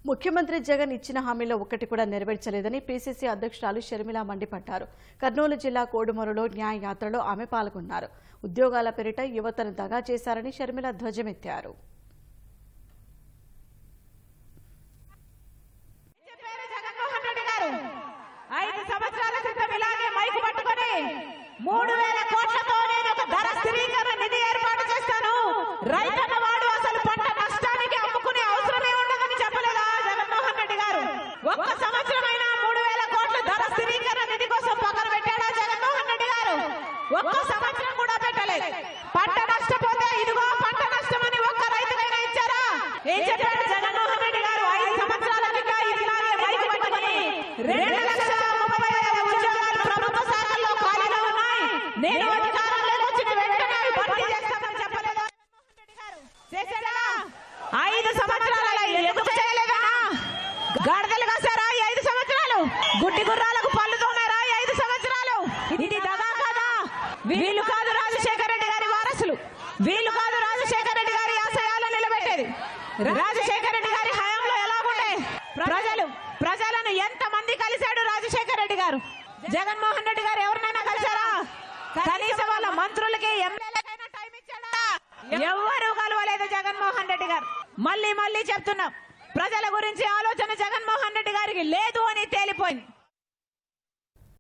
ముఖ్యమంత్రి జగన్ ఇచ్చిన హామీలో ఒక్కటి కూడా నెరవేర్చలేదని పీసీసీ అధ్యక్షురాలు షర్మిల మండిపడ్డారు. కర్నూలు జిల్లా కోడుమూరులో న్యాయ యాత్రలో ఆమె పాల్గొన్నారు. ఉద్యోగాల పేరిట యువతను దగా చేశారని షర్మిల ధ్వజమెత్తారు. ఒక్క సంవత్సరం కూడా పెట్టలేదు. పంట నష్టపోతే ఇదిగో పంట నష్టమని ఒక్క రైతుకైనా ఇచ్చారా? ఏం చెప్పాడు జగన్మోహన్ రెడ్డి గారు? 5 సంవత్సరాల కింద ఇలాగే మైకు పట్టుకొని 2,30,000 ఉద్యోగాలు ప్రభుత్వ శాఖల్లో ఖాళీగా ఉన్నాయి, నేను అధికారంలోకి వచ్చిన వెంటనే అవి భర్తీ చేస్తామని చెప్పలేదా జగన్మోహన్ రెడ్డి గారు? చేశాడా? 5 సంవత్సరాల ఎందుకు చేయలేదన్నా? గాడిదలు కాసారా 5 సంవత్సరాలు? గుడ్డి గుర్రాలకు పళ్ళు తోమారా 5 సంవత్సరాలు? ఇది దగా కాదా? వీళ్ళు కాదు రాజశేఖర రెడ్డి గారి వారసులు, వీళ్ళు కాదు రాజశేఖర రెడ్డి గారి ఆశయాలను నిలబెట్టేది. రాజశేఖర రెడ్డి గారి హయాంలో ఎలాగుండే ప్రజలను ఎంత మంది కలిశాడు రాజశేఖర రెడ్డి గారు? జగన్మోహన్ రెడ్డి గారు ఎవరినైనా కలిశారా? కనీసం వాళ్ళ మంత్రులకి ఎమ్మెల్యేలకైనా టైం ఇచ్చాడా? ఎవరు కలవలేదు జగన్మోహన్ రెడ్డి గారు. మళ్ళీ చెప్తున్నాం, ప్రజల గురించి ఆలోచన జగన్మోహన్ రెడ్డి గారికి లేదు అని తేలిపోయింది.